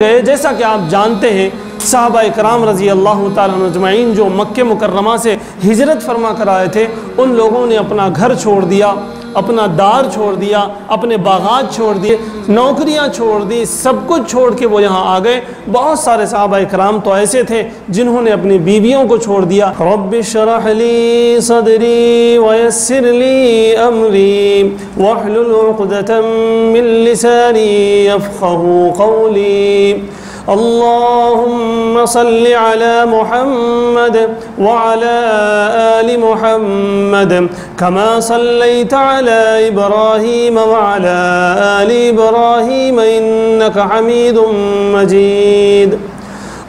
گئے۔ جیسا کہ آپ جانتے ہیں صحابہ کرام رضی اللہ تعالیٰ عنہ اجمعین جو مکہ مکرمہ سے ہجرت فرما کر آئے تھے، ان لوگوں نے اپنا گھر چھوڑ دیا، اپنا دار چھوڑ دیا، اپنے باغات چھوڑ دیے، نوکریاں چھوڑ دی، سب کچھ چھوڑ کے وہ یہاں آ گئے۔ بہت سارے صحابہ کرام تو ایسے تھے جنہوں نے اپنی بیویوں کو چھوڑ دیا۔ رب اشرح لی صدری ویسر لی امری واحلل عقدۃ من لسانی یفقهوا قولی اللهم صل على محمد وعلى آل محمد كما صليت على إبراهيم وعلى آل إبراهيم إنك حميد مجيد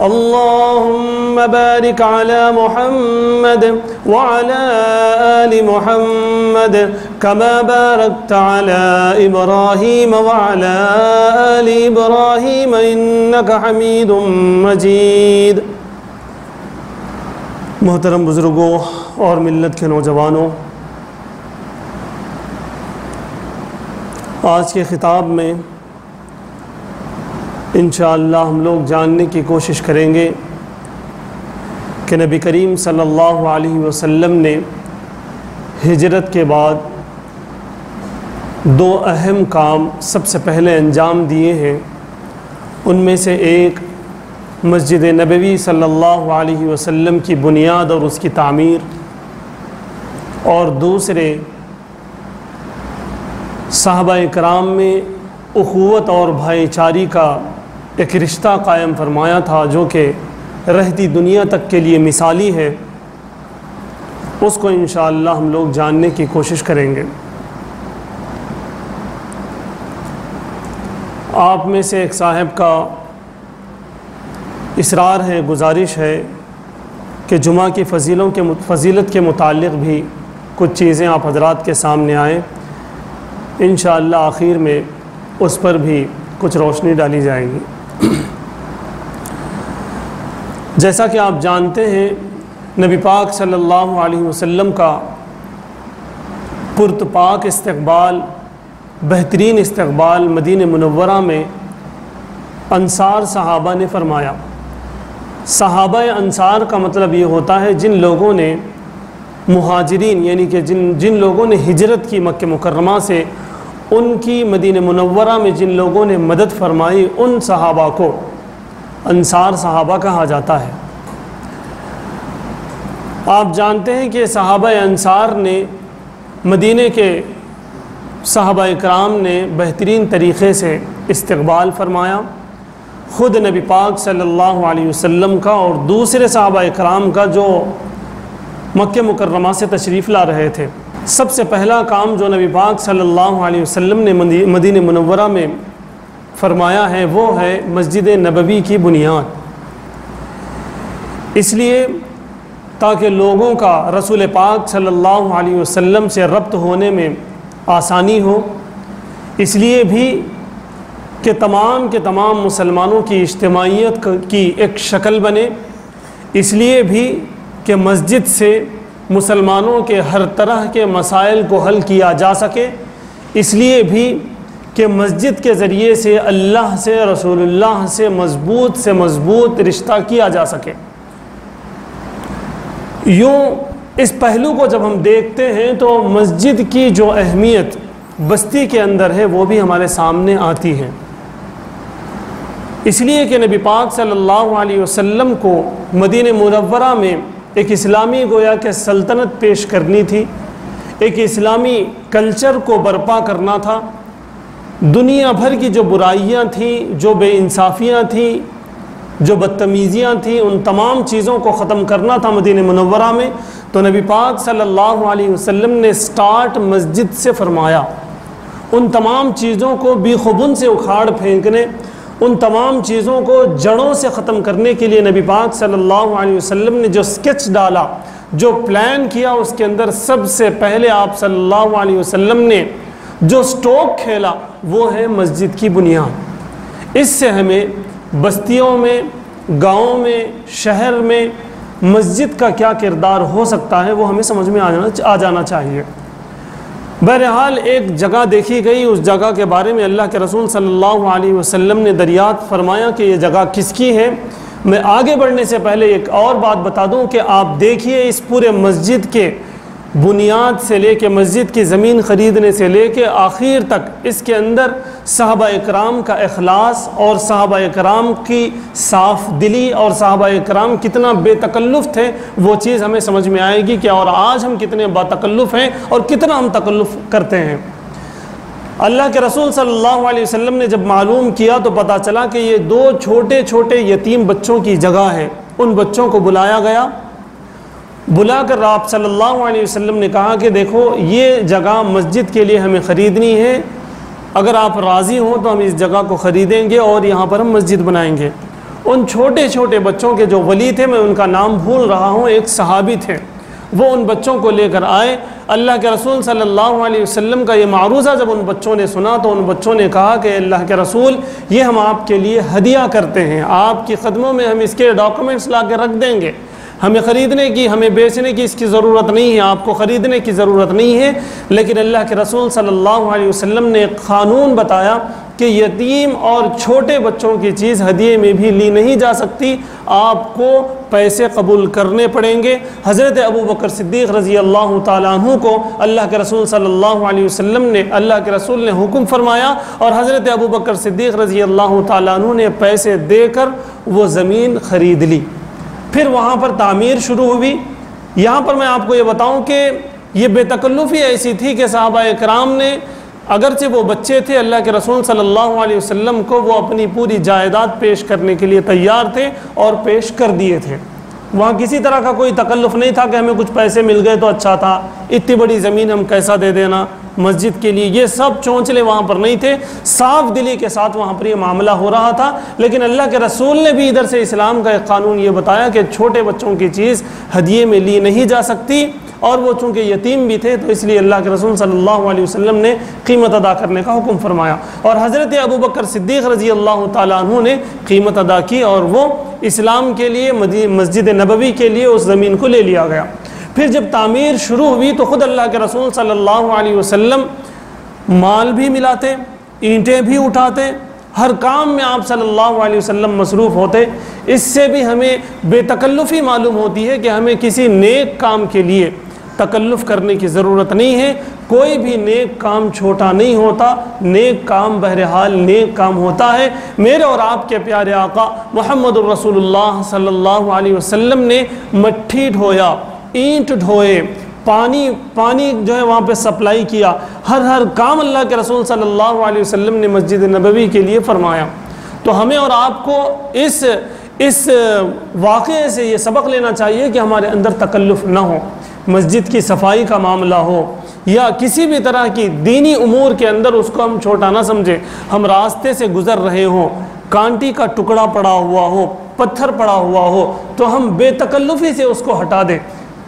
اللهم بارك على محمد وعلى آل محمد كما باركت على إبراهيم وعلى آل إبراهيم إنك حميد مجيد۔ محترم بزرگوں اور ملت کے نوجوانوں، آج کے خطاب میں انشاءاللہ ہم لوگ جاننے کی کوشش کریں گے کہ نبی کریم صلی اللہ علیہ وسلم نے ہجرت کے بعد دو اہم کام سب سے پہلے انجام دیے ہیں۔ ان میں سے ایک مسجد نبوی صلی اللہ علیہ وسلم کی بنیاد اور اس کی تعمیر، اور دوسرے صحابہ کرام میں اخوت اور بھائی چارے کا ایک رشتہ قائم فرمایا تھا جو کہ رہتی دنیا تک کے لیے مثالی ہے۔ اس کو انشاءاللہ ہم لوگ جاننے کی کوشش کریں گے۔ آپ میں سے ایک صاحب کا اصرار ہے، گزارش ہے کہ جمعہ کی فضیلت کے متعلق بھی کچھ چیزیں آپ حضرات کے سامنے آئیں۔ انشاءاللہ آخر میں اس پر بھی کچھ روشنی ڈالی جائے گی۔ جیسا کہ آپ جانتے ہیں نبی پاک صلی اللہ علیہ وسلم کا پرتپاک استقبال، بہترین استقبال مدینہ منورہ میں انصار صحابہ نے فرمایا۔ صحابہ انصار کا مطلب یہ ہوتا ہے جن لوگوں نے مہاجرین یعنی کہ جن لوگوں نے ہجرت کی مکہ مکرمہ سے، ان کی مدینہ منورہ میں جن لوگوں نے مدد فرمائی، ان صحابہ کو انصار صحابہ کہا جاتا ہے۔ آپ جانتے ہیں کہ صحابہ انصار نے مدینہ کے صحابہ کرام نے بہترین طریقے سے استقبال فرمایا، خود نبی پاک صلی اللہ علیہ وسلم کا اور دوسرے صحابہ کرام کا جو مکہ مکرمہ سے تشریف لا رہے تھے۔ سب سے پہلا کام جو نبی پاک صلی اللہ علیہ وسلم نے مدینہ منورہ میں فرمایا ہے وہ ہے مسجد نبوی کی بنیاد۔ اس لیے تاکہ لوگوں کا رسول پاک صلی اللہ علیہ وسلم سے ربط ہونے میں آسانی ہو، اس لیے بھی کہ تمام کے تمام مسلمانوں کی اجتماعیت کی ایک شکل بنے، اس لیے بھی کہ مسجد سے مسلمانوں کے ہر طرح کے مسائل کو حل کیا جا سکے، اس لیے بھی کہ مسجد کے ذریعے سے اللہ سے، رسول اللہ سے مضبوط رشتہ کیا جا سکے۔ یوں اس پہلو کو جب ہم دیکھتے ہیں تو مسجد کی جو اہمیت بستی کے اندر ہے وہ بھی ہمارے سامنے آتی ہے۔ اس لیے کہ نبی پاک صلی اللہ علیہ وسلم کو مدینہ منورہ میں ایک اسلامی گویا کہ سلطنت پیش کرنی تھی، ایک اسلامی کلچر کو برپا کرنا تھا۔ دنیا بھر کی جو برائیاں تھیں، جو بے انصافیاں تھیں، جو بدتمیزیاں تھیں، ان تمام چیزوں کو ختم کرنا تھا مدینہ منورہ میں۔ تو نبی پاک صلی اللہ علیہ وسلم نے سٹارٹ مسجد سے فرمایا۔ ان تمام چیزوں کو بیخبن سے اکھاڑ پھینکنے، ان تمام چیزوں کو جڑوں سے ختم کرنے کے لیے نبی پاک صلی اللہ علیہ وسلم نے جو سکیچ ڈالا، جو پلان کیا، اس کے اندر سب سے پہلے آپ صلی اللہ علیہ وسلم نے جو سٹوک کھیلا وہ ہے مسجد کی بنیاد۔ اس سے ہمیں بستیوں میں، گاؤں میں، شہر میں مسجد کا کیا کردار ہو سکتا ہے وہ ہمیں سمجھ میں آ جانا چاہیے۔ بہرحال ایک جگہ دیکھی گئی، اس جگہ کے بارے میں اللہ کے رسول صلی اللہ علیہ وسلم نے دریافت فرمایا کہ یہ جگہ کس کی ہے۔ میں آگے بڑھنے سے پہلے ایک اور بات بتا دوں کہ آپ دیکھیے اس پورے مسجد کے بنیاد سے لے کے مسجد کی زمین خریدنے سے لے کے آخر تک اس کے اندر صحابہ اکرام کا اخلاص اور صحابہ اکرام کی صاف دلی اور صحابہ اکرام کتنا بے تکلف تھے، وہ چیز ہمیں سمجھ میں آئے گی کہ اور آج ہم کتنے با تکلف ہیں اور کتنا ہم تکلف کرتے ہیں۔ اللہ کے رسول صلی اللہ علیہ وسلم نے جب معلوم کیا تو پتہ چلا کہ یہ 2 چھوٹے چھوٹے یتیم بچوں کی جگہ ہے۔ ان بچوں کو بلایا گیا، بلا کر آپ صلی اللہ علیہ وسلم نے کہا کہ دیکھو یہ جگہ مسجد کے لیے ہمیں خریدنی ہے، اگر آپ راضی ہوں تو ہم اس جگہ کو خریدیں گے اور یہاں پر ہم مسجد بنائیں گے۔ ان چھوٹے چھوٹے بچوں کے جو ولی تھے، میں ان کا نام بھول رہا ہوں، ایک صحابی تھے، وہ ان بچوں کو لے کر آئے۔ اللہ کے رسول صلی اللہ علیہ وسلم کا یہ معروضہ جب ان بچوں نے سنا تو ان بچوں نے کہا کہ اللہ کے رسول یہ ہم آپ کے لیے ہدیہ کرتے ہیں، آپ کی خدموں میں ہم اس کے ڈاکومنٹس لا کے رکھ دیں گے، ہمیں خریدنے کی، ہمیں بیچنے کی اس کی ضرورت نہیں ہے، آپ کو خریدنے کی ضرورت نہیں ہے۔ لیکن اللہ کے رسول صلی اللہ علیہ وسلم نے ایک قانون بتایا کہ یتیم اور چھوٹے بچوں کی چیز ہدیے میں بھی لی نہیں جا سکتی، آپ کو پیسے قبول کرنے پڑیں گے۔ حضرت ابو بکر صدیق رضی اللہ تعالیٰ عنہ کو اللہ کے رسول صلی اللہ علیہ وسلم نے، اللہ کے رسول نے حکم فرمایا اور حضرت ابو بکر صدیق رضی اللہ تعالیٰ عنہ نے پیسے دے کر وہ زمین خرید لی۔ پھر وہاں پر تعمیر شروع ہوئی۔ یہاں پر میں آپ کو یہ بتاؤں کہ یہ بے تکلفی ایسی تھی کہ صحابہ اکرام نے، اگرچہ وہ بچے تھے، اللہ کے رسول صلی اللہ علیہ وسلم کو وہ اپنی پوری جائیداد پیش کرنے کے لیے تیار تھے اور پیش کر دیے تھے۔ وہاں کسی طرح کا کوئی تکلف نہیں تھا کہ ہمیں کچھ پیسے مل گئے تو اچھا تھا، اتنی بڑی زمین ہم کیسا دے دینا مسجد کے لیے، یہ سب چونچلے وہاں پر نہیں تھے، صاف دلی کے ساتھ وہاں پر یہ معاملہ ہو رہا تھا۔ لیکن اللہ کے رسول نے بھی ادھر سے اسلام کا ایک قانون یہ بتایا کہ چھوٹے بچوں کی چیز ہدیے میں لی نہیں جا سکتی، اور وہ چونکہ یتیم بھی تھے تو اس لیے اللہ کے رسول صلی اللہ علیہ وسلم نے قیمت ادا کرنے کا حکم فرمایا، اور حضرت ابو بکر صدیق رضی اللہ تعالیٰ عنہ نے قیمت ادا کی اور وہ اسلام کے لیے مسجد نبوی کے لیے اس زمین کو لے لیا گیا۔ پھر جب تعمیر شروع ہوئی تو خود اللہ کے رسول صلی اللہ علیہ وسلم مال بھی ملاتے، اینٹیں بھی اٹھاتے، ہر کام میں آپ صلی اللہ علیہ وسلم مصروف ہوتے۔ اس سے بھی ہمیں بے تکلفی معلوم ہوتی ہے کہ ہمیں کسی نیک کام کے لیے تکلف کرنے کی ضرورت نہیں ہے۔ کوئی بھی نیک کام چھوٹا نہیں ہوتا، نیک کام بہرحال نیک کام ہوتا ہے۔ میرے اور آپ کے پیارے آقا محمد الرسول اللہ صلی اللہ علیہ وسلم نے مٹھی ڈھویا، اینٹ ڈھوئے، پانی جو ہے وہاں پہ سپلائی کیا، ہر کام اللہ کے رسول صلی اللہ علیہ وسلم نے مسجد نبوی کے لیے فرمایا۔ تو ہمیں اور آپ کو اس واقعے سے یہ سبق لینا چاہیے کہ ہمارے اندر تکلف نہ ہو، مسجد کی صفائی کا معاملہ ہو یا کسی بھی طرح کی دینی امور کے اندر اس کو ہم چھوٹا نہ سمجھیں۔ ہم راستے سے گزر رہے ہوں، کانٹی کا ٹکڑا پڑا ہوا ہو، پتھر پڑا ہوا ہو تو ہم بے تکلفی سے اس کو ہٹا دیں،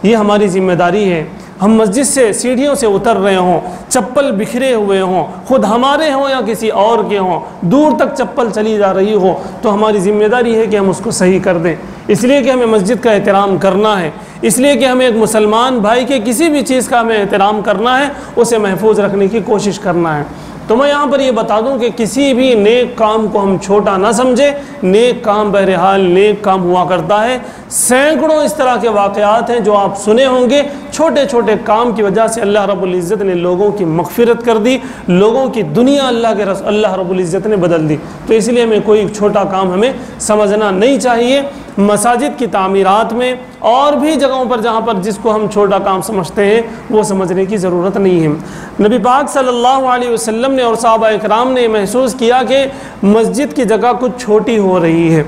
یہ ہماری ذمہ داری ہے۔ ہم مسجد سے سیڑھیوں سے اتر رہے ہوں، چپل بکھرے ہوئے ہوں، خود ہمارے ہوں یا کسی اور کے ہوں، دور تک چپل چلی جا رہی ہو تو ہماری ذمہ داری ہے کہ ہم اس کو صحیح کر دیں، اس لیے کہ ہمیں مسجد کا احترام کرنا ہے، اس لیے کہ ہمیں ایک مسلمان بھائی کے کسی بھی چیز کا ہمیں احترام کرنا ہے، اسے محفوظ رکھنے کی کوشش کرنا ہے۔ تو میں یہاں پر یہ بتا دوں کہ کسی بھی نیک کام کو ہم چھوٹا نہ سمجھیں، نیک کام بہرحال نیک کام ہوا کرتا ہے۔ سینکڑوں اس طرح کے واقعات ہیں جو آپ سنے ہوں گے، چھوٹے چھوٹے کام کی وجہ سے اللہ رب العزت نے لوگوں کی مغفرت کر دی، لوگوں کی دنیا اللہ رب العزت نے بدل دی۔ تو اس لیے ہمیں کوئی چھوٹا کام ہمیں سمجھنا نہیں چاہیے۔ مساجد کی تعمیرات میں اور بھی جگہوں پر جہاں پر جس کو ہم چھوٹا کام سمجھتے ہیں وہ سمجھنے کی ضرورت نہیں ہے۔ نبی پاک صلی اللہ علیہ وسلم نے اور صحابہ اکرام نے محسوس کیا کہ مسجد کی جگہ کچھ چھوٹی ہو رہی ہے،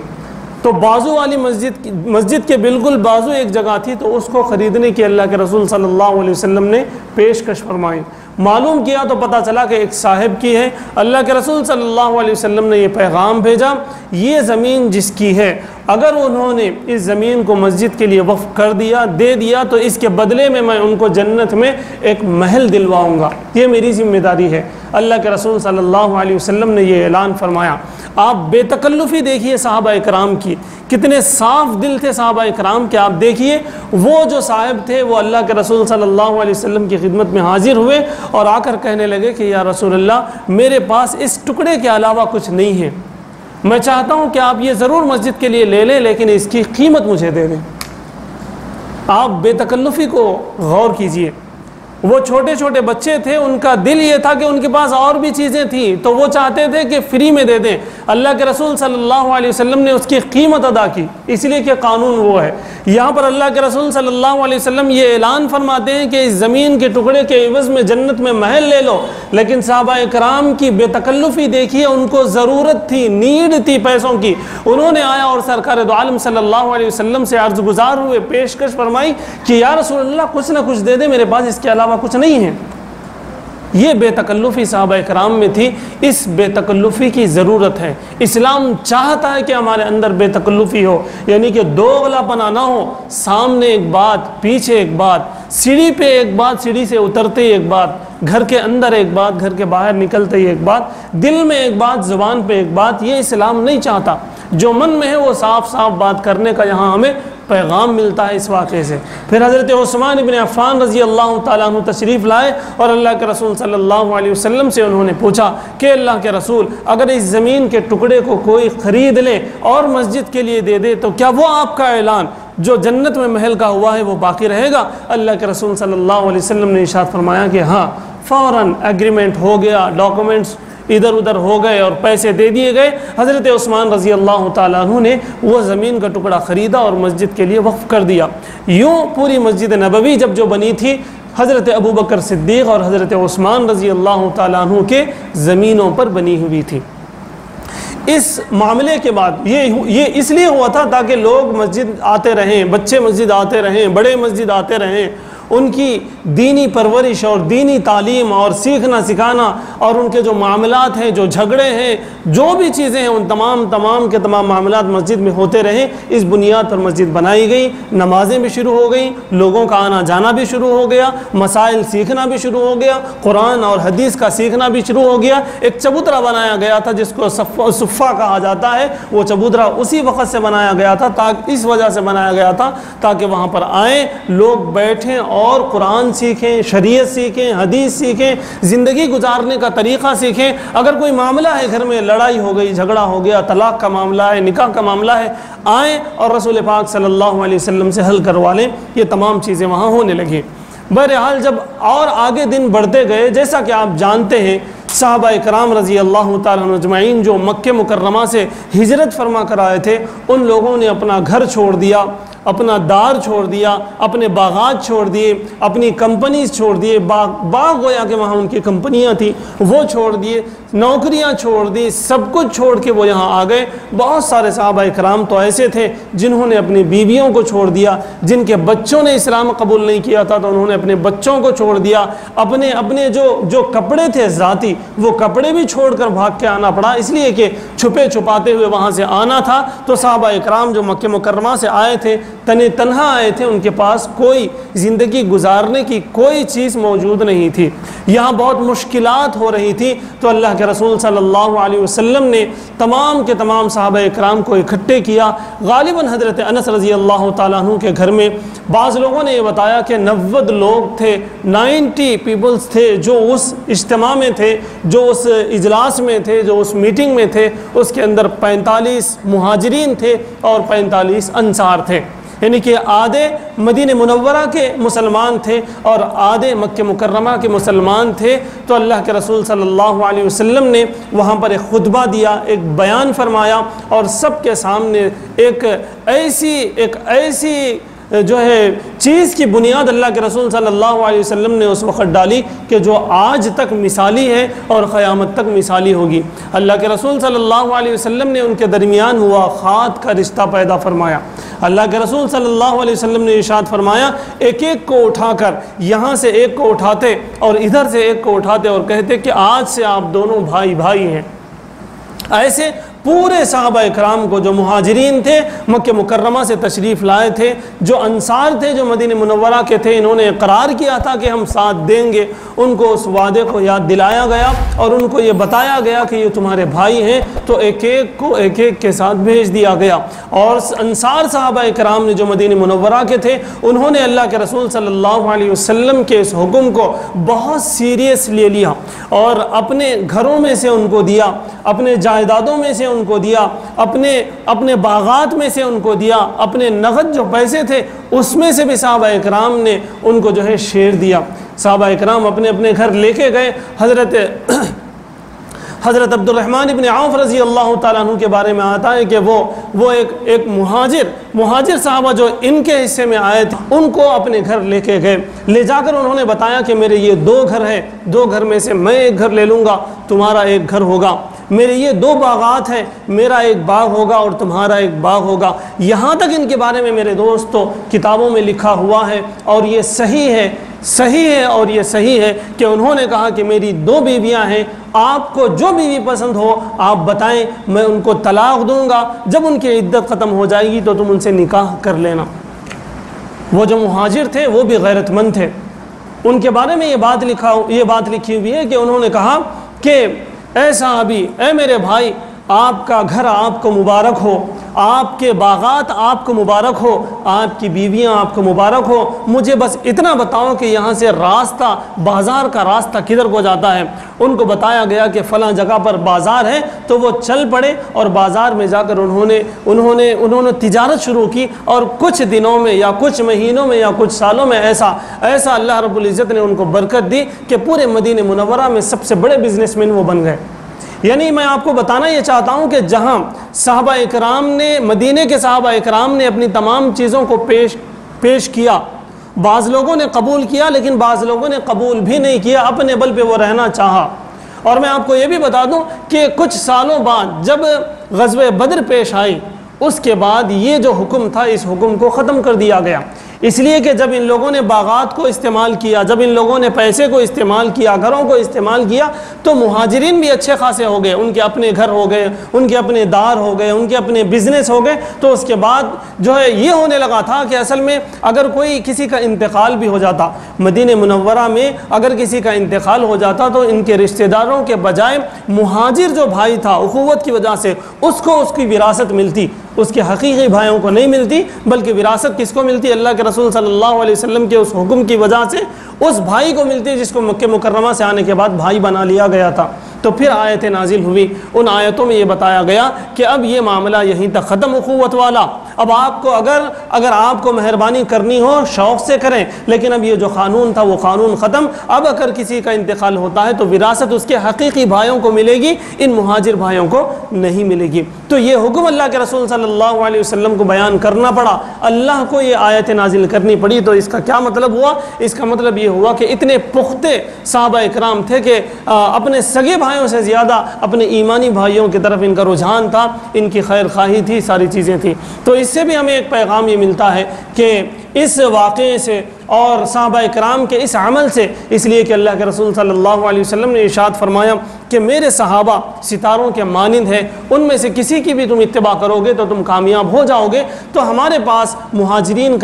تو بازو والی مسجد کے بالکل بازو ایک جگہ تھی، تو اس کو خریدنے کی اللہ کے رسول صلی اللہ علیہ وسلم نے پیشکش فرمائی۔ معلوم کیا تو پتہ چلا کہ ایک صاحب کی ہے۔ اللہ کے رسول صلی اللہ علیہ وسلم نے یہ پیغام بھیجا، یہ زمین جس کی ہے اگر انہوں نے اس زمین کو مسجد کے لیے وقف کر دیا، دے دیا، تو اس کے بدلے میں ان کو جنت میں ایک محل دلواؤں گا، یہ میری ذمہ داری ہے۔ اللہ کے رسول صلی اللہ علیہ وسلم نے یہ اعلان فرمایا۔ آپ بے تکلفی دیکھیے صحابہ اکرام کی، کتنے صاف دل تھے صحابہ اکرام کے۔ آپ دیکھیے وہ جو صاحب تھے وہ اللہ کے رسول صلی اللہ علیہ وسلم کی خدمت میں حاضر ہوئے اور آ کر کہنے لگے کہ یا رسول اللہ، میرے پاس اس ٹکڑے کے علاوہ کچھ نہیں ہے، میں چاہتا ہوں کہ آپ یہ ضرور مسجد کے لیے لے لیں، لیکن اس کی قیمت مجھے دے دیں۔ آپ بے تکلفی کو غور کیجئے۔ وہ چھوٹے چھوٹے بچے تھے، ان کا دل یہ تھا کہ ان کے پاس اور بھی چیزیں تھیں، تو وہ چاہتے تھے کہ فری میں دے دیں۔ اللہ کے رسول صلی اللہ علیہ وسلم نے اس کی قیمت ادا کی، اس لیے کہ قانون وہ ہے۔ یہاں پر اللہ کے رسول صلی اللہ علیہ وسلم یہ اعلان فرماتے ہیں کہ اس زمین کے ٹکڑے کے عوض میں جنت میں محل لے لو، لیکن صحابہ اکرام کی بے تکلفی دیکھیے، ان کو ضرورت تھی، نیڈ تھی پیسوں کی۔ انہوں نے آیا اور سرکار دو عالم صلی اللہ علیہ وسلم سے عرض گزار ہوئے، پیشکش فرمائی کہ یا رسول اللہ کچھ نہ کچھ دے دے، میرے پاس اس کے علاوہ کچھ نہیں ہے۔ یہ بے تکلفی صحابہ اکرام میں تھی، اس بے تکلفی کی ضرورت ہے۔ اسلام چاہتا ہے کہ ہمارے اندر بے تکلفی ہو، یعنی کہ دوغلا پنا نہ ہو، سامنے ایک بات، پیچھے ایک بات، سیڑھی پہ ایک بات، سیڑھی سے اترتے ہی ایک بات، گھر کے اندر ایک بات، گھر کے باہر نکلتے ہی ایک بات، دل میں ایک بات، زبان پہ ایک بات۔ یہ اسلام نہیں چاہتا۔ جو من میں ہے وہ صاف صاف بات کرنے کا یہاں ہمیں پیغام ملتا ہے اس واقعے سے۔ پھر حضرت عثمان بن عفان رضی اللہ تعالیٰ عنہ تشریف لائے اور اللہ کے رسول صلی اللہ علیہ وسلم سے انہوں نے پوچھا کہ اللہ کے رسول، اگر اس زمین کے ٹکڑے کو کوئی خرید لے اور مسجد کے لیے دے دے تو کیا وہ آپ کا اعلان جو جنت میں محل کا ہوا ہے وہ باقی رہے گا؟ اللہ کے رسول صلی اللہ علیہ وسلم نے ارشاد فرمایا کہ ہاں، فوراً ایگریمنٹ ہو گیا، ڈاکومنٹس ادھر ادھر ہو گئے اور پیسے دے دیے گئے۔ حضرت عثمان رضی اللہ تعالیٰ عنہ نے وہ زمین کا ٹکڑا خریدا اور مسجد کے لیے وقف کر دیا۔ یوں پوری مسجد نبوی جب بنی تھی، حضرت ابوبکر صدیق اور حضرت عثمان رضی اللہ تعالیٰ عنہ کے زمینوں پر بنی ہوئی تھی۔ اس معاملے کے بعد یہ اس لیے ہوا تھا تاکہ لوگ مسجد آتے رہیں، بچے مسجد آتے رہیں، بڑے مسجد آتے رہیں، ان کی دینی پرورش اور دینی تعلیم اور سیکھنا سکھانا اور ان کے جو معاملات ہیں، جو جھگڑے ہیں، جو بھی چیزیں ہیں، ان تمام کے تمام معاملات مسجد میں ہوتے رہیں۔ اس بنیاد پر مسجد بنائی گئی، نمازیں بھی شروع ہو گئیں، لوگوں کا آنا جانا بھی شروع ہو گیا، مسائل سیکھنا بھی شروع ہو گیا، قرآن اور حدیث کا سیکھنا بھی شروع ہو گیا۔ ایک چبوترا بنایا گیا تھا جس کو صفہ کہا جاتا ہے، وہ چبوترا اسی وقت سے بنایا گیا تھا، اس وجہ سے بنایا گیا تھا تاکہ وہاں پر آئیں، لوگ بیٹھیں اور قرآن سیکھیں، شریعت سیکھیں، حدیث سیکھیں، زندگی گزارنے کا طریقہ سیکھیں۔ اگر کوئی معاملہ ہے، گھر میں لڑائی ہو گئی، جھگڑا ہو گیا، طلاق کا معاملہ ہے، نکاح کا معاملہ ہے، آئیں اور رسول پاک صلی اللہ علیہ وسلم سے حل کروا لیں۔ یہ تمام چیزیں وہاں ہونے لگیں۔ بہرحال جب اور آگے دن بڑھتے گئے، جیسا کہ آپ جانتے ہیں، صحابہ اکرام رضی اللہ تعالیٰ عنہ اجمعین جو مکہ مکرمہ سے ہجرت فرما کر آئے تھے، ان لوگوں نے اپنا گھر چھوڑ دیا، اپنا دار چھوڑ دیا، اپنے باغات چھوڑ دیے، اپنی کمپنیز چھوڑ دیے، باغ گویا کہ وہاں ان کی کمپنیاں تھیں وہ چھوڑ دیے، نوکریاں چھوڑ دی، سب کچھ چھوڑ کے وہ یہاں آ گئے۔ بہت سارے صحابہ اکرام تو ایسے تھے جنہوں نے اپنی بیویوں کو چھوڑ دیا، جن کے بچوں نے اسلام قبول نہیں کیا تھا تو انہوں نے اپنے بچوں کو چھوڑ دیا، اپنے جو کپڑے تھے ذاتی وہ کپڑے بھی چھوڑ کر بھاگ کے آنا پڑا، اس لیے کہ چھپے چھپاتے ہوئے وہاں سے آنا تھا۔ تو صحابہ اکرام جو مکہ مکرمہ سے آئے تھے، تنہا آئے تھے، ان کے پاس کوئی زندگی گزارنے کی کوئی چیز موجود نہیں تھی، یہاں بہت مشکلات ہو رہی تھی۔ تو اللہ کے رسول صلی اللہ علیہ وسلم نے تمام کے تمام صحابہ اکرام کو اکٹھے کیا۔ غالباً حضرت انس رضی اللہ تعالیٰ عنہ کے گھر میں بعض لوگوں نے یہ بتایا کہ 90 لوگ تھے، 90 پیپلز تھے جو اس اجتماع میں تھے، جو اس اجلاس میں تھے، جو اس میٹنگ میں تھے۔ اس کے اندر 45 مہاجرین تھے اور 45 انصار تھے، یعنی کہ آدھے مدینہ منورہ کے مسلمان تھے اور آدھے مکہ مکرمہ کے مسلمان تھے۔ تو اللہ کے رسول صلی اللہ علیہ وسلم نے وہاں پر ایک خطبہ دیا، ایک بیان فرمایا اور سب کے سامنے ایک ایسی جو ہے چیز کی بنیاد اللہ کے رسول صلی اللہ علیہ وسلم نے اس وقت ڈالی کہ جو آج تک مثالی ہے اور قیامت تک مثالی ہوگی۔ اللہ کے رسول صلی اللہ علیہ وسلم نے ان کے درمیان مواخات کا رشتہ پیدا فرمایا۔ اللہ کے رسول صلی اللہ علیہ وسلم نے ارشاد فرمایا، ایک ایک کو اٹھا کر یہاں سے ایک کو اٹھاتے اور ادھر سے ایک کو اٹھاتے اور کہتے کہ آج سے آپ دونوں بھائی بھائی ہیں۔ ایسے پورے صحابہ اکرام کو، جو مہاجرین تھے مکہ مکرمہ سے تشریف لائے تھے، جو انصار تھے جو مدینہ منورہ کے تھے، انہوں نے اقرار کیا تھا کہ ہم ساتھ دیں گے، ان کو اس وعدے کو یاد دلایا گیا اور ان کو یہ بتایا گیا کہ یہ تمہارے بھائی ہیں، تو ایک ایک کو ایک ایک کے ساتھ بھیج دیا گیا۔ اور انصار صحابہ اکرام نے جو مدینہ منورہ کے تھے، انہوں نے اللہ کے رسول صلی اللہ علیہ وسلم کے اس حکم کو بہت سیریس لے لیا اور اپنے گھروں میں سے ان کو دیا، اپنے جائیدادوں میں سے ان کو دیا، اپنے باغات میں سے ان کو دیا، اپنے نقد جو پیسے تھے اس میں سے بھی صحابہ اکرام نے ان کو جو ہے شیئر دیا۔ صحابہ اکرام اپنے اپنے گھر لے کے گئے۔ حضرت عبد الرحمن ابن عوف رضی اللہ تعالیٰ عنہ کے بارے میں آتا ہے کہ وہ ایک مہاجر صحابہ جو ان کے حصے میں آئے تھے، ان کو اپنے گھر لے کے گئے، لے جا کر انہوں نے بتایا کہ میرے یہ 2 گھر ہیں، 2 گھر میں سے میں ایک گھر لے لوں گا، تمہارا ایک گھر ہوگا، میرے یہ 2 باغات ہیں، میرا ایک باغ ہوگا اور تمہارا ایک باغ ہوگا۔ یہاں تک ان کے بارے میں میرے دوستو کتابوں میں لکھا ہوا ہے اور یہ صحیح ہے اور یہ صحیح ہے کہ انہوں نے کہا کہ میری 2 بیویاں ہیں، آپ کو جو بیوی پسند ہو آپ بتائیں، میں ان کو طلاق دوں گا، جب ان کی عدت ختم ہو جائے گی تو تم ان سے نکاح کر لینا۔ وہ جو مہاجر تھے وہ بھی غیرت مند تھے، ان کے بارے میں یہ بات لکھی ہوئی ہے کہ انہوں نے کہا کہ اے صحابی، اے میرے بھائی، آپ کا گھر آپ کو مبارک ہو، آپ کے باغات آپ کو مبارک ہو، آپ کی بیویاں آپ کو مبارک ہو، مجھے بس اتنا بتاؤ کہ یہاں سے راستہ، بازار کا راستہ کدھر کو جاتا ہے۔ ان کو بتایا گیا کہ فلاں جگہ پر بازار ہے، تو وہ چل پڑے اور بازار میں جا کر انہوں نے تجارت شروع کی، اور کچھ دنوں میں یا کچھ مہینوں میں یا کچھ سالوں میں ایسا اللہ رب العزت نے ان کو برکت دی کہ پورے مدینہ منورہ میں سب سے بڑے بزنس مین وہ بن گئے۔ یعنی میں آپ کو بتانا یہ چاہتا ہوں کہ جہاں صحابہ اکرام نے، مدینہ کے صحابہ اکرام نے اپنی تمام چیزوں کو پیش کیا، بعض لوگوں نے قبول کیا لیکن بعض لوگوں نے قبول بھی نہیں کیا، اپنے بل پہ وہ رہنا چاہا۔ اور میں آپ کو یہ بھی بتا دوں کہ کچھ سالوں بعد جب غزوہ بدر پیش آئی، اس کے بعد یہ جو حکم تھا اس حکم کو ختم کر دیا گیا، اس لیے کہ جب ان لوگوں نے باغات کو استعمال کیا، جب ان لوگوں نے پیسے کو استعمال کیا، گھروں کو استعمال کیا، تو مہاجرین بھی اچھے خاصے ہو گئے، ان کے اپنے گھر ہو گئے، ان کے اپنے دار ہو گئے، ان کے اپنے بزنس ہو گئے۔ تو اس کے بعد جو ہے یہ ہونے لگا تھا کہ اصل میں اگر کوئی کسی کا انتقال بھی ہو جاتا، مدینہ منورہ میں اگر کسی کا انتقال ہو جاتا تو ان کے رشتہ داروں کے بجائے مہاجر جو بھائی تھا اخوت کی وجہ سے اس کو اس کی وراثت ملتی، اس کے حقیقی بھائیوں کو نہیں ملتی، بلکہ وراثت کس کو ملتی؟ اللہ کے رسول صلی اللہ علیہ وسلم کے اس حکم کی وجہ سے اس بھائی کو ملتی جس کو مکہ مکرمہ سے آنے کے بعد بھائی بنا لیا گیا تھا۔ تو پھر آیتیں نازل ہوئی، ان آیتوں میں یہ بتایا گیا کہ اب یہ معاملہ یہیں تک ختم، اخوت والا۔ اب آپ کو اگر آپ کو مہربانی کرنی ہو شوق سے کریں، لیکن اب یہ جو قانون تھا وہ قانون ختم۔ اب اگر کسی کا انتقال ہوتا ہے تو وراثت اس کے حقیقی بھائیوں کو ملے گی، ان مہاجر بھائیوں کو نہیں ملے گی۔ تو یہ حکم اللہ کے رسول صلی اللہ علیہ وسلم کو بیان کرنا پڑا، اللہ کو یہ آیتیں نازل کرنی پڑی۔ تو اس کا کیا مطلب ہوا؟ اس کا مطلب یہ ہوا کہ اتنے پختہ صحابہ اکرام تھے کہ اپنے سگے بھائیوں سے زیادہ اپنے ایمانی بھائیوں کی طرف ان کا رجحان تھا، ان کی خیر خواہی تھی، ساری چیزیں تھیں۔ تو اس سے بھی ہمیں ایک پیغام یہ ملتا ہے کہ اس واقعے سے اور صحابہ اکرام کے اس عمل سے، اس لیے کہ اللہ کے رسول صلی اللہ علیہ وسلم نے ارشاد فرمایا کہ میرے صحابہ ستاروں کے مانند ہیں، ان میں سے کسی کی بھی تم اتباع کرو گے تو تم کامیاب ہو جاؤ گے۔ تو ہمارے پاس مہاجرین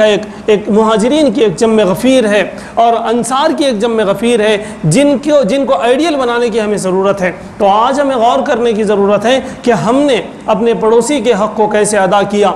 کی ایک جم غفیر ہے اور انصار کی ایک جم غفیر ہے، جن کو آئیڈیل بنانے کی ہمیں ضرورت ہے۔ تو آج ہمیں غور کرنے کی ضرورت ہے کہ ہم نے اپنے پڑوسی کے حق کو کیسے ادا کیا،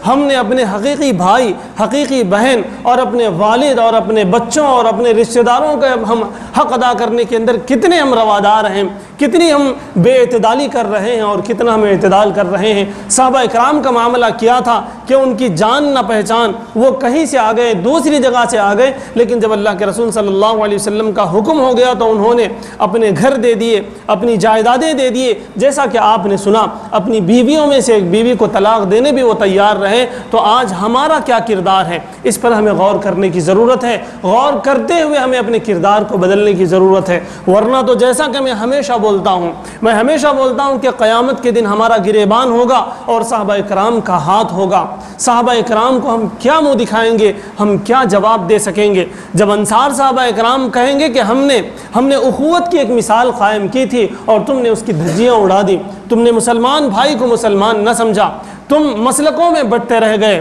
ہم نے اپنے حقیقی بھائی، حقیقی بہن اور اپنے والد اور اپنے بچوں اور اپنے رشتہ داروں کا ہم حق ادا کرنے کے اندر کتنے ہم روادار ہیں، کتنی ہم بے اعتدالی کر رہے ہیں اور کتنا ہم اعتدال کر رہے ہیں۔ صحابہ اکرام کا معاملہ کیا تھا کہ ان کی جان نہ پہچان، وہ کہیں سے آ گئے، دوسری جگہ سے آ گئے، لیکن جب اللہ کے رسول صلی اللہ علیہ وسلم کا حکم ہو گیا تو انہوں نے اپنے گھر دے دیے، اپنی جائیدادیں دے دیے، جیسا کہ آپ نے سنا اپنی بیویوں میں سے ایک بیوی کو طلاق دینے بھی وہ تیار رہے۔ تو آج ہمارا کیا کردار ہے، اس پر ہمیں غور کرنے کی ضرورت ہے۔ غور کرتے ہوئے ہمیں اپنے کردار کو بدلنے کی ضرورت ہے، ورنہ تو جیسا کہ میں ہمیشہ بولتا ہوں، میں ہمیشہ بولتا ہوں کہ قیامت کے دن ہمارا گریبان ہوگا اور صحابہ اکرام کا ہاتھ ہوگا۔ صحابہ اکرام کو ہم کیا منہ دکھائیں گے، ہم کیا جواب دے سکیں گے؟ جب انصار صحابہ اکرام کہیں گے کہ ہم نے اخوت کی ایک مثال قائم کی تھی اور تم نے اس کی دھجیاں اڑا دی، تم نے مسلمان بھائی کو مسلمان نہ سمجھا، تم مسلکوں میں بٹتے رہ گئے،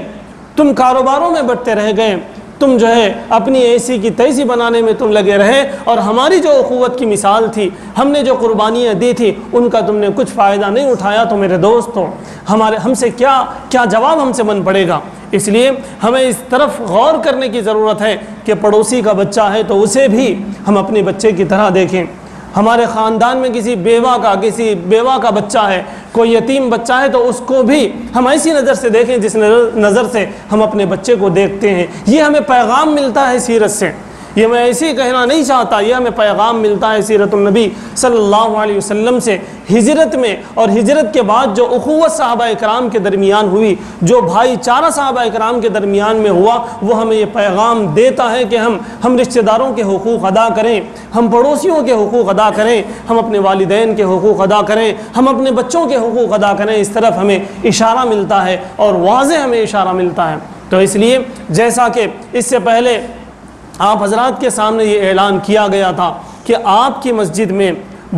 تم کاروباروں میں بٹتے رہ گئے، تم جو ہے اپنی ایسی کی تیسی بنانے میں تم لگے رہے، اور ہماری جو اخوت کی مثال تھی، ہم نے جو قربانیاں دی تھی، ان کا تم نے کچھ فائدہ نہیں اٹھایا، تو میرے دوستوں ہم سے کیا جواب ہم سے بن پڑے گا؟ اس لیے ہمیں اس طرف غور کرنے کی ضرورت ہے کہ پڑوسی کا بچہ ہے تو اسے بھی ہم اپنے بچے کی طرح دیکھیں۔ ہمارے خاندان میں کسی بیوہ کا بچہ ہے، کوئی یتیم بچہ ہے، تو اس کو بھی ہم ایسی نظر سے دیکھیں جس نظر سے ہم اپنے بچے کو دیکھتے ہیں۔ یہ ہمیں پیغام ملتا ہے سیرت سے، یہ میں ایسے ہی کہنا نہیں چاہتا، یہ ہمیں پیغام ملتا ہے سیرت النبی صلی اللہ علیہ وسلم سے۔ ہجرت میں اور ہجرت کے بعد جو اخوت صحابہ اکرام کے درمیان ہوئی، جو بھائی چارہ صحابہ اکرام کے درمیان میں ہوا، وہ ہمیں یہ پیغام دیتا ہے کہ ہم رشتہ داروں کے حقوق ادا کریں، ہم پڑوسیوں کے حقوق ادا کریں، ہم اپنے والدین کے حقوق ادا کریں، ہم اپنے بچوں کے حقوق ادا کریں۔ اس طرف ہمیں اشارہ ملتا ہے اور واضح ہمیں اشارہ ملتا ہے۔ تو اس لیے جیسا کہ اس سے پہلے آپ حضرات کے سامنے یہ اعلان کیا گیا تھا کہ آپ کی مسجد میں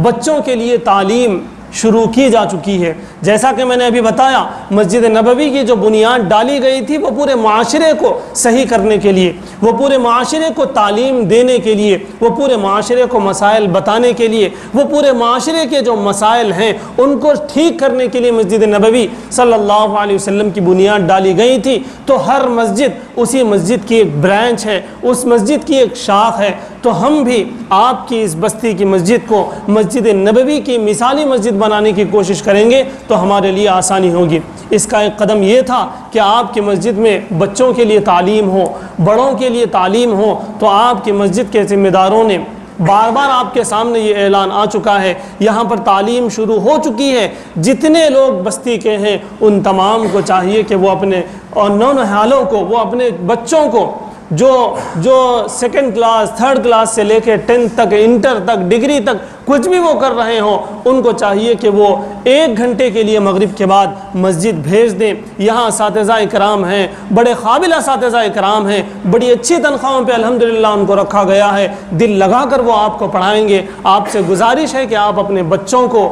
بچوں کے لیے تعلیم شروع کی جا چکی ہے۔ جیسا کہ میں نے ابھی بتایا، مسجد نبوی کی جو بنیاد ڈالی گئی تھی وہ پورے معاشرے کو صحیح کرنے کے لیے، وہ پورے معاشرے کو تعلیم دینے کے لیے، وہ پورے معاشرے کو مسائل بتانے کے لیے، وہ پورے معاشرے کے جو مسائل ہیں ان کو ٹھیک کرنے کے لیے مسجد نبوی صلی اللہ علیہ وسلم کی بنیاد ڈالی گئی تھی۔ تو ہر مسجد اسی مسجد کی ایک برانچ ہے، اس مسجد کی ایک شاخ ہے۔ تو ہم بھی آپ کی اس بستی کی مسجد کو مسجد نبوی کی مثالی مسجد بنانے کی کوشش کریں گے تو ہمارے لیے آسانی ہوگی۔ اس کا ایک قدم یہ تھا کہ آپ کی مسجد میں بچوں کے لیے تعلیم ہو، بڑوں کے لیے تعلیم ہو۔ تو آپ کی مسجد کے ذمہ داروں نے بار بار آپ کے سامنے یہ اعلان آ چکا ہے، یہاں پر تعلیم شروع ہو چکی ہے۔ جتنے لوگ بستی کے ہیں ان تمام کو چاہیے کہ وہ اپنے اور نونہالوں کو، وہ اپنے بچوں کو جو سیکنڈ کلاس، تھرڈ کلاس سے لے کے 10th تک، انٹر تک، ڈگری تک کچھ بھی وہ کر رہے ہوں، ان کو چاہیے کہ وہ 1 گھنٹے کے لیے مغرب کے بعد مسجد بھیج دیں۔ یہاں اساتذہ اکرام ہیں، بڑے قابل اساتذہ اکرام ہیں، بڑی اچھی تنخواہوں پہ الحمدللہ ان کو رکھا گیا ہے، دل لگا کر وہ آپ کو پڑھائیں گے۔ آپ سے گزارش ہے کہ آپ اپنے بچوں کو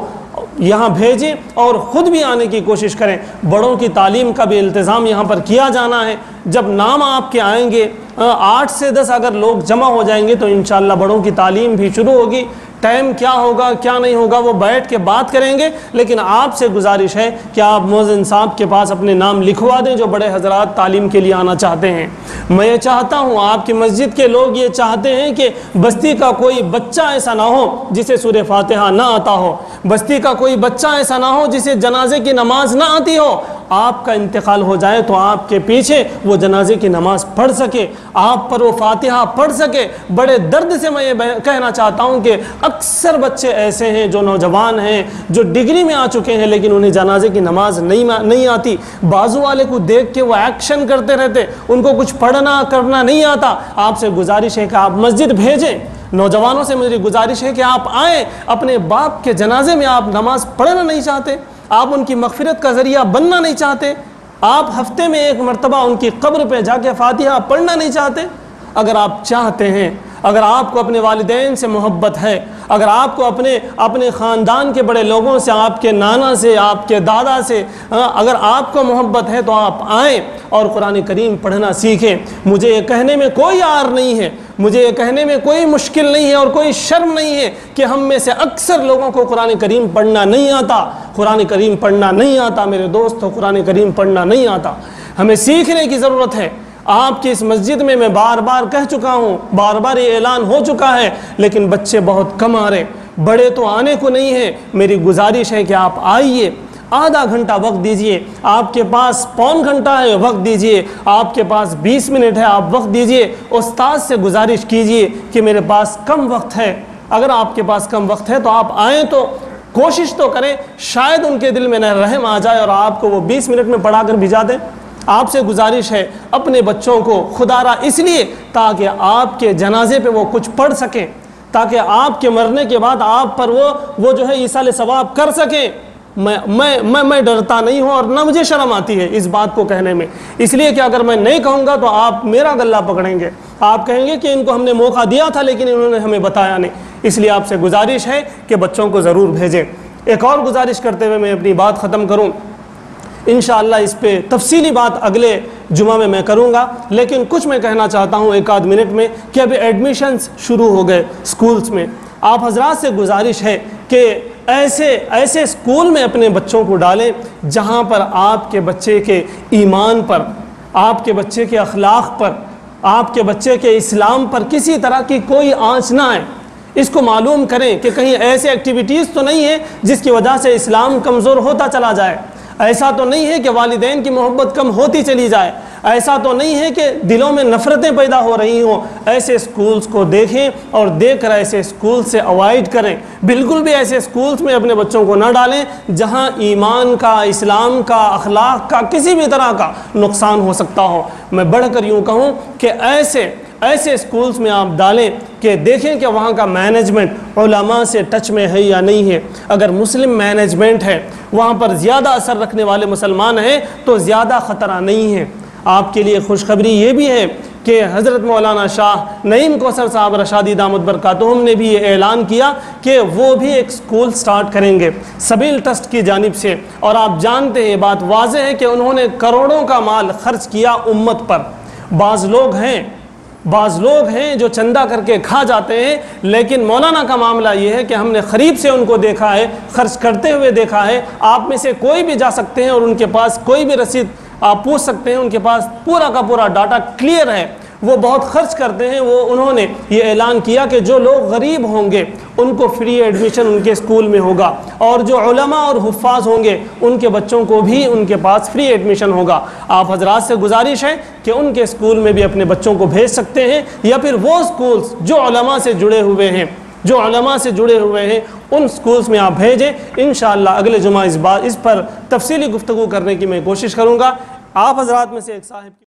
یہاں بھیجیں اور خود بھی آنے کی کوشش کریں۔ بڑوں کی تعلیم کا بھی التزام یہاں پر کیا جانا ہے۔ جب نام آپ کے آئیں گے 8 سے 10 اگر لوگ جمع ہو جائیں گے تو انشاءاللہ بڑوں کی تعلیم بھی شروع ہوگی۔ ٹائم کیا ہوگا کیا نہیں ہوگا وہ بیٹھ کے بات کریں گے، لیکن آپ سے گزارش ہے کہ آپ مؤذن صاحب کے پاس اپنے نام لکھوا دیں جو بڑے حضرات تعلیم کے لیے آنا چاہتے ہیں۔ میں یہ چاہتا ہوں، آپ کی مسجد کے لوگ یہ چاہتے ہیں کہ بستی کا کوئی بچہ ایسا نہ ہو جسے سورہ فاتحہ نہ آتا ہو، بستی کا کوئی بچہ ایسا نہ ہو جسے جنازے کی نماز نہ آتی ہو۔ آپ کا انتقال ہو جائے تو آپ کے پیچھے وہ جنازے کی نماز پڑھ سکے، آپ پر وہ فاتحہ پڑھ سکے۔ بڑے درد سے میں یہ کہنا چاہتا ہوں کہ اکثر بچے ایسے ہیں جو نوجوان ہیں، جو ڈگری میں آ چکے ہیں، لیکن انہیں جنازے کی نماز نہیں آتی۔ بازو والے کو دیکھ کے وہ ایکشن کرتے رہتے، ان کو کچھ پڑھنا کرنا نہیں آتا۔ آپ سے گزارش ہے کہ آپ مسجد بھیجیں۔ نوجوانوں سے میری گزارش ہے کہ آپ آئیں، اپنے باپ کے جنازے میں آپ نماز پڑھنا نہیں چاہتے، آپ ان کی مغفرت کا ذریعہ بننا نہیں چاہتے، آپ ہفتے میں 1 مرتبہ ان کی قبر پہ جا کے فاتحہ پڑھنا نہیں چاہتے۔ اگر آپ چاہتے ہیں، اگر آپ کو اپنے والدین سے محبت ہے، اگر آپ کو اپنے خاندان کے بڑے لوگوں سے، آپ کے نانا سے، آپ کے دادا سے اگر آپ کو محبت ہے تو آپ آئیں اور قرآن کریم پڑھنا سیکھیں۔ مجھے یہ کہنے میں کوئی عار نہیں ہے، مجھے یہ کہنے میں کوئی مشکل نہیں ہے اور کوئی شرم نہیں ہے کہ ہم میں سے اکثر لوگوں کو قرآن کریم پڑھنا نہیں آتا۔ قرآن کریم پڑھنا نہیں آتا میرے دوستو، قرآن کریم پڑھنا نہیں آتا۔ ہمیں سیکھنے کی ضرورت ہے۔ آپ کی اس مسجد میں بار بار کہہ چکا ہوں، بار بار یہ اعلان ہو چکا ہے، لیکن بچے بہت کم آ رہے، بڑے تو آنے کو نہیں ہیں۔ میری گزارش ہے کہ آپ آئیے، آدھا گھنٹہ وقت دیجئے، آپ کے پاس پون گھنٹہ ہے وقت دیجئے، آپ کے پاس 20 منٹ ہے آپ وقت دیجئے۔ استاد سے گزارش کیجئے کہ میرے پاس کم وقت ہے، اگر آپ کے پاس کم وقت ہے تو آپ آئیں، تو کوشش تو کریں، شاید ان کے دل میں رحم آ جائے اور آپ کو وہ 20 منٹ میں پڑھا کر بھیجا دیں۔ آپ سے گزارش ہے اپنے بچوں کو خدا را اس لیے تاکہ آپ کے جنازے پہ وہ کچھ پڑھ سکیں، تاکہ آپ کے مرنے کے بعد آپ پر وہ جو ہے ایصال ثواب کر سکیں۔ میں ڈرتا نہیں ہوں اور نہ مجھے شرم آتی ہے اس بات کو کہنے میں، اس لیے کہ اگر میں نہیں کہوں گا تو آپ میرا گلہ پکڑیں گے، آپ کہیں گے کہ ان کو ہم نے موقع دیا تھا لیکن انہوں نے ہمیں بتایا نہیں۔ اس لیے آپ سے گزارش ہے کہ بچوں کو ضرور بھیجیں۔ ایک اور گزارش کرتے ہوئے میں اپنی بات ختم کروں، انشاءاللہ اس پہ تفصیلی بات اگلے جمعہ میں کروں گا، لیکن کچھ میں کہنا چاہتا ہوں ایک آدھ منٹ میں کہ ابھی ایڈمیشنز شروع ہو گئے سکولز میں۔ آپ حضرات سے گزارش ہے کہ ایسے اسکول میں اپنے بچوں کو ڈالیں جہاں پر آپ کے بچے کے ایمان پر، آپ کے بچے کے اخلاق پر، آپ کے بچے کے اسلام پر کسی طرح کی کوئی آنچ نہ آئے۔ اس کو معلوم کریں کہ کہیں ایسے ایکٹیویٹیز تو نہیں ہے جس کی وجہ سے اسلام کمزور ہوتا چلا جائے، ایسا تو نہیں ہے کہ والدین کی محبت کم ہوتی چلی جائے، ایسا تو نہیں ہے کہ دلوں میں نفرتیں پیدا ہو رہی ہوں۔ ایسے اسکولز کو دیکھیں اور دیکھ کر ایسے اسکول سے اوائڈ کریں، بالکل بھی ایسے اسکولز میں اپنے بچوں کو نہ ڈالیں جہاں ایمان کا، اسلام کا، اخلاق کا کسی بھی طرح کا نقصان ہو سکتا ہو۔ میں بڑھ کر یوں کہوں کہ ایسے اسکولز میں آپ ڈالیں کہ دیکھیں کہ وہاں کا مینجمنٹ علماء سے ٹچ میں ہے یا نہیں ہے۔ اگر مسلم مینجمنٹ ہے، وہاں پر زیادہ اثر رکھنے والے مسلمان ہیں تو زیادہ خطرہ نہیں ہے۔ آپ کے لیے خوشخبری یہ بھی ہے کہ حضرت مولانا شاہ نعیم کوثر صاحب رشادی دامت برکاتہم نے بھی یہ اعلان کیا کہ وہ بھی ایک سکول سٹارٹ کریں گے سبیل ٹرسٹ کی جانب سے، اور آپ جانتے ہیں بات واضح ہے کہ انہوں نے کروڑوں کا مال خرچ کیا امت پر۔ بعض لوگ ہیں جو چندہ کر کے کھا جاتے ہیں، لیکن مولانا کا معاملہ یہ ہے کہ ہم نے قریب سے ان کو دیکھا ہے، خرچ کرتے ہوئے دیکھا ہے۔ آپ میں سے کوئی بھی جا سکتے ہیں اور ان کے پاس کوئی بھی رسید آپ پوچھ سکتے ہیں، ان کے پاس پورا کا پورا ڈاٹا کلیئر ہے۔ وہ بہت خرچ کرتے ہیں۔ انہوں نے یہ اعلان کیا کہ جو لوگ غریب ہوں گے ان کو فری ایڈمیشن ان کے اسکول میں ہوگا، اور جو علماء اور حفاظ ہوں گے ان کے بچوں کو بھی ان کے پاس فری ایڈمیشن ہوگا۔ آپ حضرات سے گزارش ہے کہ ان کے اسکول میں بھی اپنے بچوں کو بھیج سکتے ہیں، یا پھر وہ اسکولز جو علماء سے جڑے ہوئے ہیں ان سکولز میں آپ بھیجیں۔ انشاءاللہ اگلے جمعہ اس پر تفصیلی گفتگو کرنے کی میں کوشش کروں گا۔ آپ حضرات میں سے ایک صاحب